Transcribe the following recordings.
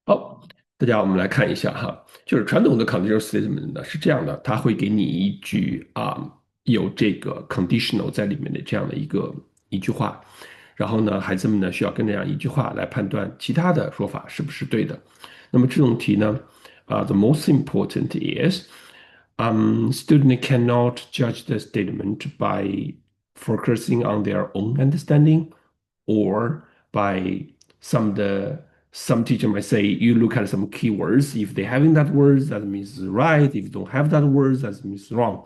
好，大家我们来看一下哈，就是传统的 conditional statement 呢是这样的，它会给你一句有这个 conditional 在里面的这样的一句话，然后呢，孩子们呢需要跟这样一句话来判断其他的说法是不是对的。那么这种题呢，the most important is student cannot judge the statement by focusing on their own understanding or by some teacher might say you look at some keywords. If they having that words, that means right. If you don't have that words, that means wrong.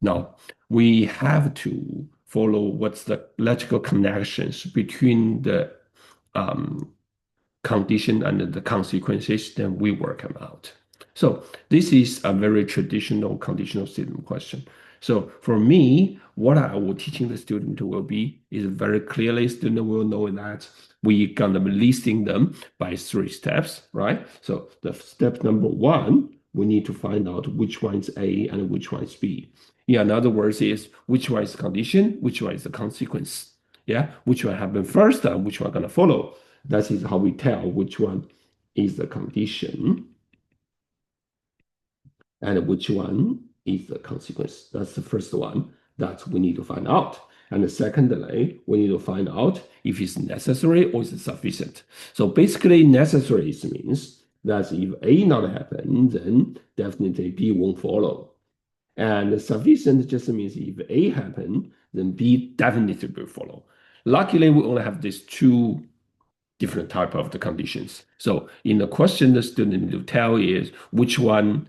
Now we have to follow what's the logical connections between the um, condition and the consequences, then we work them out. So this is a very traditional conditional statement question. So for me, what I will teaching the student will be is very clearly student will know that we gonna be listing them by three steps, right? So the step number one, we need to find out which one is A and which one is B. Yeah, in other words, is which one is the condition, which one is the consequence. Yeah, which one happened first and which one gonna follow. That is how we tell which one is the condition and which one is the consequence. That's the first one that we need to find out. And secondly, we need to find out if it's necessary or is it sufficient. So basically, necessary means that if A not happen, then definitely B won't follow. And sufficient just means if A happen, then B definitely will follow. Luckily, we only have these two different type of the conditions. So in the question, the student need to tell is which one,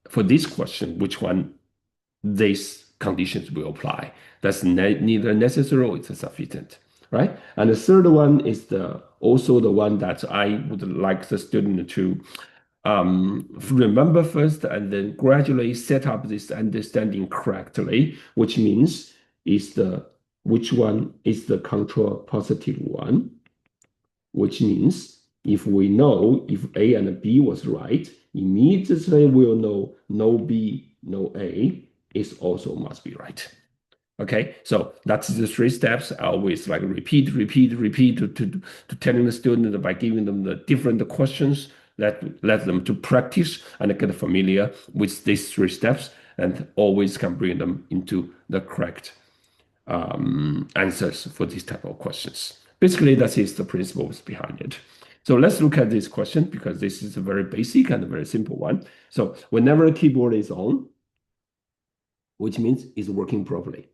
for this question, which one these conditions will apply. That's neither necessary or it's sufficient, right? And the third one is the also the one that I would like the student to remember first and then gradually set up this understanding correctly, which means is the which one is the control positive one, which means if we know if A and B was right, immediately we'll know no B, no A is also must be right. Okay, so that's the three steps. I always like repeat, repeat, repeat to telling the student by giving them the different questions that let them to practice and get familiar with these three steps and always can bring them into the correct answers for these type of questions. Basically, that is the principles behind it. So let's look at this question because this is a very basic and a very simple one. So whenever a keyboard is on, which means it's working properly,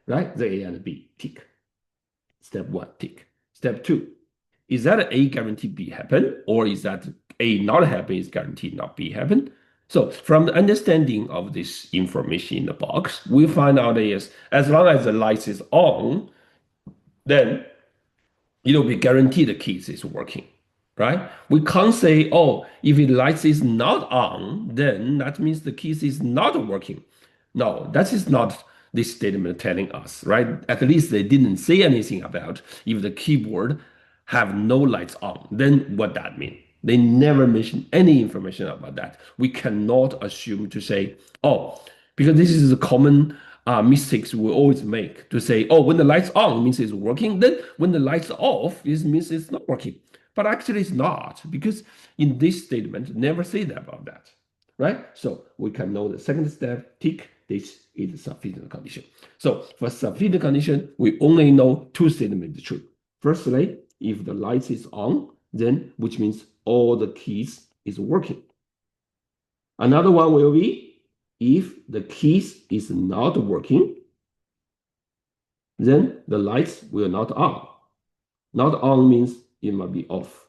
right? The A and B, tick. Step one, tick. Step two, is that A guaranteed B happen or is that A not happen is guaranteed not B happen? So from the understanding of this information in the box, we find out is as long as the light is on, then it'll be guaranteed the keys is working, right? We can't say, oh, if the lights is not on, then that means the keys is not working. No, that is not this statement telling us, right? At least they didn't say anything about if the keyboard have no lights on, then what that mean? They never mention any information about that. We cannot assume to say, oh, because this is a common mistakes we always make to say, oh, when the lights on means it's working, then when the lights off, it means it's not working. But actually, it's not because in this statement, never say that about that, right? So we can know the second step, tick, this is sufficient condition. So for sufficient condition, we only know two statements true. Firstly, if the light is on, then which means all the keys is working. Another one will be if the keys is not working, then the lights will not on. Not on means it must be off.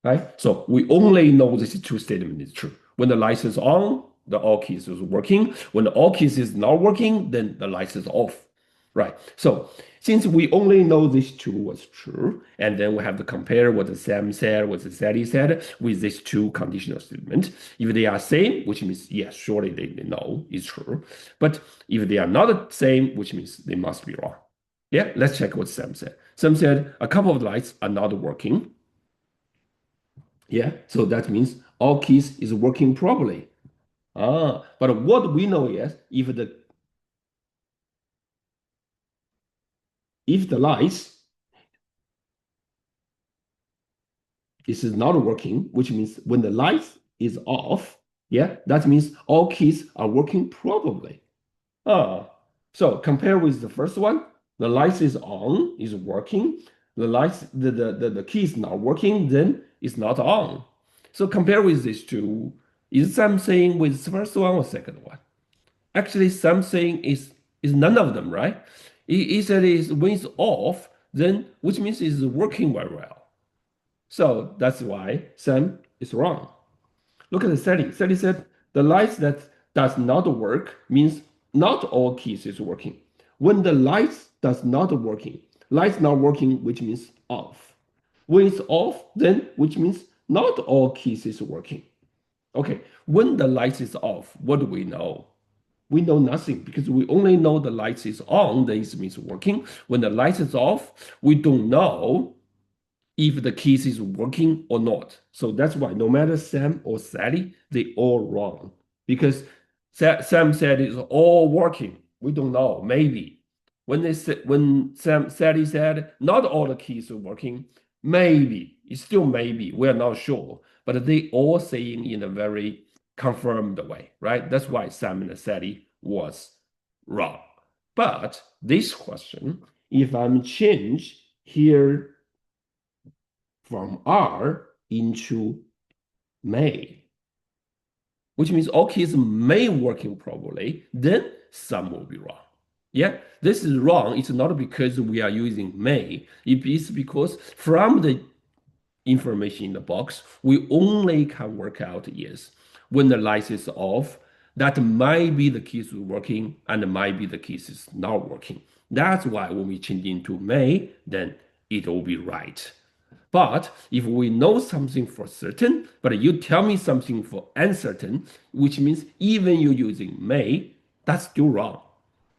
Right? So we only know this two statement is true. When the lights is on, the all keys is working. When the all keys is not working, then the lights is off. Right. So since we only know these two was true, and then we have to compare what the Sam said, what the Sally said with these two conditional statements. If they are same, which means yes, surely they know it's true. But if they are not the same, which means they must be wrong. Yeah, let's check what Sam said. Sam said a couple of lights are not working. Yeah, so that means all keys is working properly. But what we know is if the lights this is not working, which means when the light is off, yeah, that means all keys are working probably. Ah, so compare with the first one, the light is on, is working. The lights, the key is not working, then it's not on. So compare with these two. Is something with the first one or second one? Actually, something is none of them, right? It said is when it's off, then which means it's working very well. So that's why Sam is wrong. Look at the setting. Setting said the light that does not work means not all keys is working. When the light does not working, lights not working, which means off. When it's off, then which means not all keys is working. Okay, when the light is off, what do we know? We know nothing because we only know the light is on, this means working. When the light is off, we don't know if the keys is working or not. So that's why no matter Sam or Sally, they all wrong. Because Sam said it's all working. We don't know, maybe. When Sally said not all the keys are working, maybe. It's still maybe. We're not sure. But they all saying in a very confirmed way, right? That's why Sam and Sally was wrong. But this question, if I'm change here from R into may, which means all keys may working properly, then some will be wrong. Yeah, this is wrong. It's not because we are using may. It is because from the information in the box, we only can work out yes, when the light is off, that might be the keys working and might be the keys is not working. That's why when we change into may, then it will be right. But if we know something for certain, but you tell me something for uncertain, which means even you using may, that's still wrong.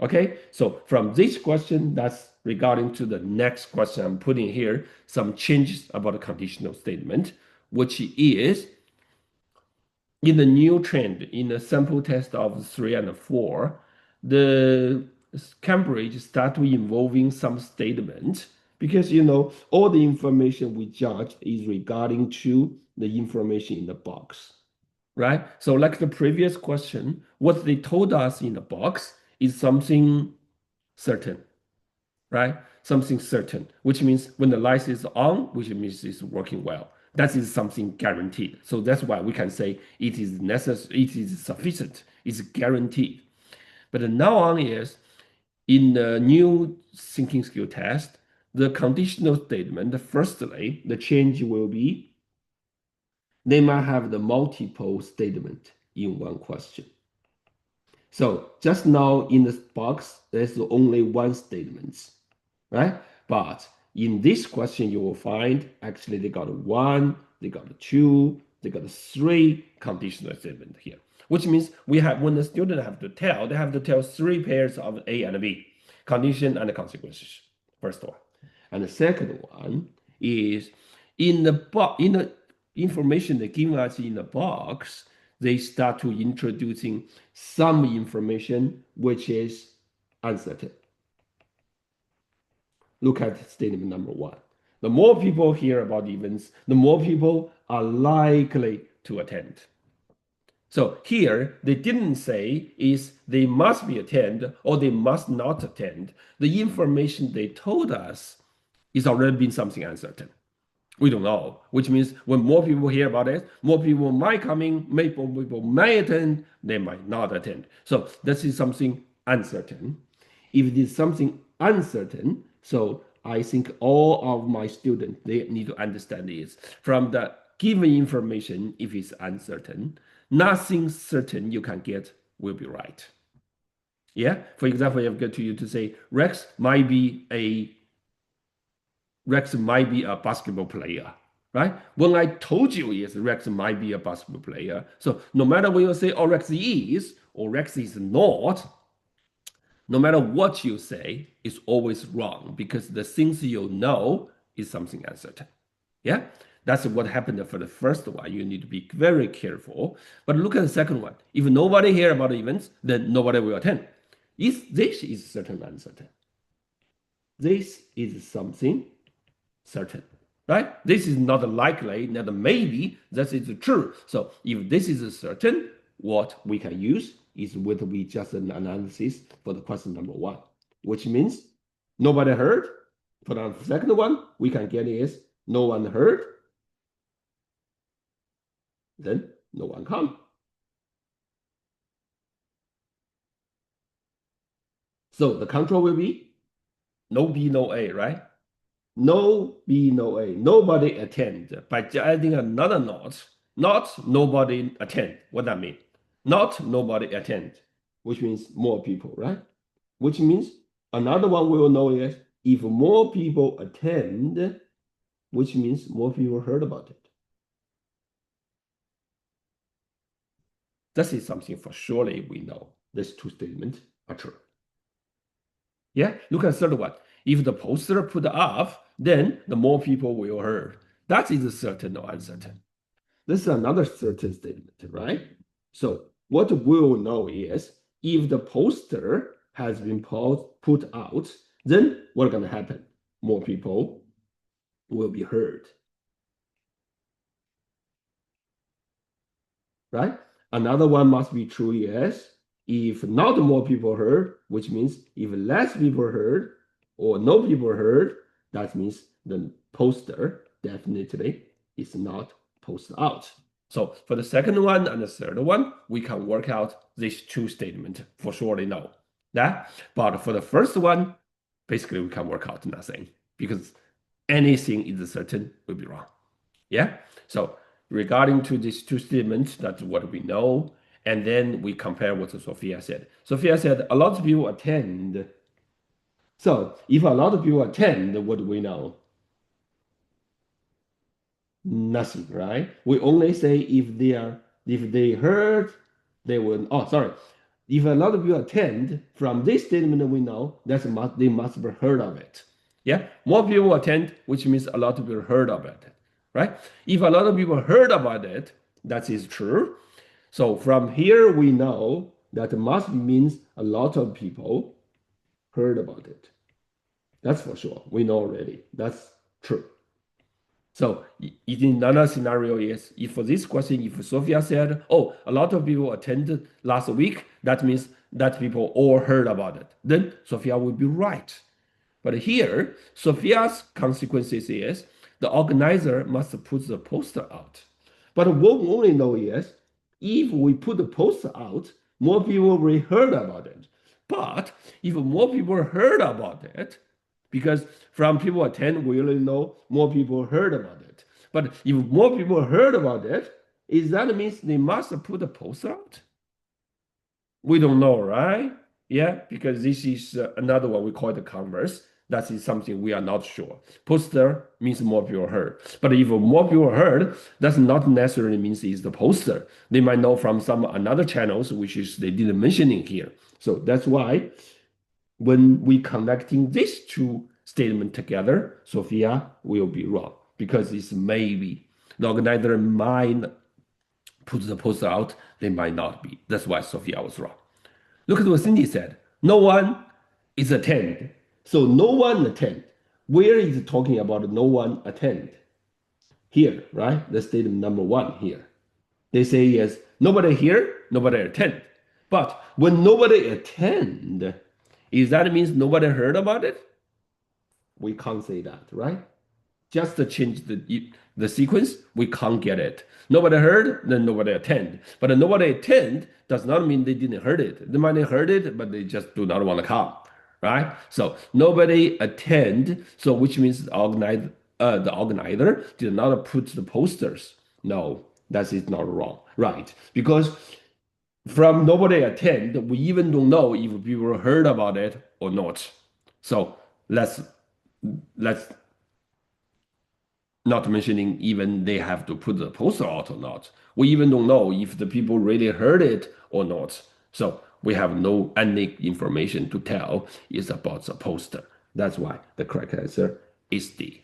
Okay, so from this question, that's regarding to the next question I'm putting here, some changes about the conditional statement, which is in the new trend, in the sample test of 3 and 4, the Cambridge start to involving some statement because all the information we judge is regarding to the information in the box, right? So like the previous question, what they told us in the box is something certain, right? Something certain, which means when the light is on, which means it's working well. That is something guaranteed. So that's why we can say it is necessary, it is sufficient, it's guaranteed. But now on is in the new thinking skill test, the conditional statement, firstly, the change will be they might have the multiple statement in one question. So just now in the box, there's only one statement, right? But in this question, you will find actually they got one, they got two, they got three conditional statement here, which means we have when the student have to tell, they have to tell three pairs of A and B, condition and consequences. First one, and the second one is in the information they give us in the box, they start to introducing some information which is uncertain. Look at statement number one. The more people hear about events, the more people are likely to attend. So here, they didn't say is they must be attend or they must not attend. The information they told us is already been something uncertain. We don't know, which means when more people hear about it, more people might come in, more people may attend, they might not attend. So this is something uncertain. If it is something uncertain, so I think all of my students, they need to understand this. From the given information, if it's uncertain, nothing certain you can get will be right. Yeah. For example, I've got to you to say Rex might be a basketball player, right? When I told you yes, Rex might be a basketball player. So no matter what you say, oh, Rex is or Rex is not, no matter what you say, it's always wrong because the things you know is something uncertain. Yeah, that's what happened for the first one. You need to be very careful. But look at the second one. If nobody hear about events, then nobody will attend. This is certain uncertain. This is something certain. right? This is not likely, not maybe, this is true. So if this is certain, what we can use is what we just an analysis for the question number one, which means nobody heard. For the second one, we can get is no one heard, then no one come. So the control will be no B, no A, right? No B, no A. Nobody attend. By adding another not nobody attend. What that mean? Not nobody attend, which means more people, right? Which means another one we will know is if more people attend, which means more people heard about it. That is something for surely we know. These two statements are true. Yeah, look at the third one. If the poster put up, then the more people will heard. That is certain or uncertain. This is another certain statement, right? So what we'll know is if the poster has been put out, then what's going to happen? More people will be heard, right? Another one must be true, yes. If not more people heard, which means if less people heard or no people heard, that means the poster definitely is not posted out. So for the second one and the third one, we can work out these two statements for surely no. Yeah? But for the first one, basically we can work out nothing because anything is certain will be wrong. Yeah. So regarding to these two statements, that's what we know. And then we compare what Sophia said. Sophia said a lot of people attend. So if a lot of people attend, what do we know? Nothing, right? We only say if they heard, they will. Oh, sorry. If a lot of people attend, from this statement we know they must have heard of it. Yeah, more people attend, which means a lot of people heard about it, right? If a lot of people heard about it, that is true. So from here we know that must means a lot of people heard about it. That's for sure. We know already. That's true. So in another scenario is if for this question, if Sophia said, oh, a lot of people attended last week, that means that people all heard about it. Then Sophia would be right. But here, Sophia's consequences is the organizer must put the poster out. But what we only know is if we put the poster out, more people will heard about it. But if more people heard about it, because from people attend, we only know more people heard about it. But if more people heard about it, is that means they must put the poster out? We don't know, right? Yeah, because this is another one we call it the converse. That is something we are not sure. Poster means more people heard. But if more people heard, that's not necessarily means it's the poster. They might know from some another channels, which is they didn't mention in here. So that's why when we connecting these two statements together, Sophia will be wrong because it's maybe. The organizer might put the poster out, they might not be. That's why Sophia was wrong. Look at what Cindy said. No one is attend. So no one attend. Where is it talking about no one attend? Here, right? The statement number one here. They say yes, nobody here, nobody attend. But when nobody attend, is that means nobody heard about it? We can't say that, right? Just to change the sequence, we can't get it. Nobody heard, then nobody attend. But nobody attend does not mean they didn't heard it. They might have heard it, but they just do not want to come, right? So nobody attend, so which means the organizer did not put the posters. No, that is not wrong, right? Because from nobody attend, we even don't know if people heard about it or not. So let's not mentioning even they have to put the poster out or not. We even don't know if the people really heard it or not. So we have no any information to tell is about the poster. That's why the correct answer is D.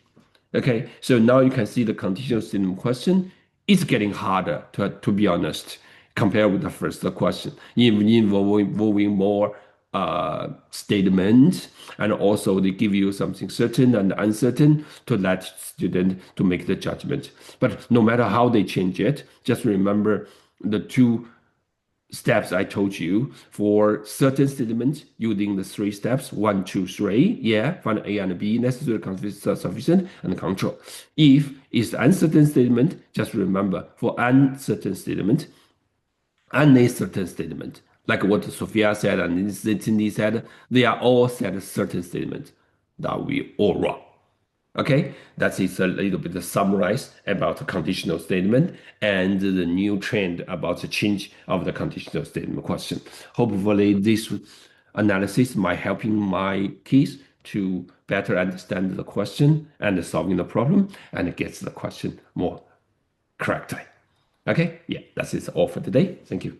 Okay, so now you can see the conditional statement question is getting harder to be honest, compared with the first question, even involving more statement, and also they give you something certain and uncertain to let student to make the judgment. But no matter how they change it, just remember the two steps I told you for certain statements using the three steps, one, two, three. Yeah, find A and B, necessary, sufficient, and control. If it's uncertain statement, just remember for uncertain statement, uncertain statement, like what Sophia said and Cindy said, they are all said certain statements that we all wrong. Okay, that is a little bit of summarize about the conditional statement and the new trend about the change of the conditional statement question. Hopefully, this analysis might helping my kids to better understand the question and solving the problem and gets the question more correctly. Okay, yeah, that's it all for today. Thank you.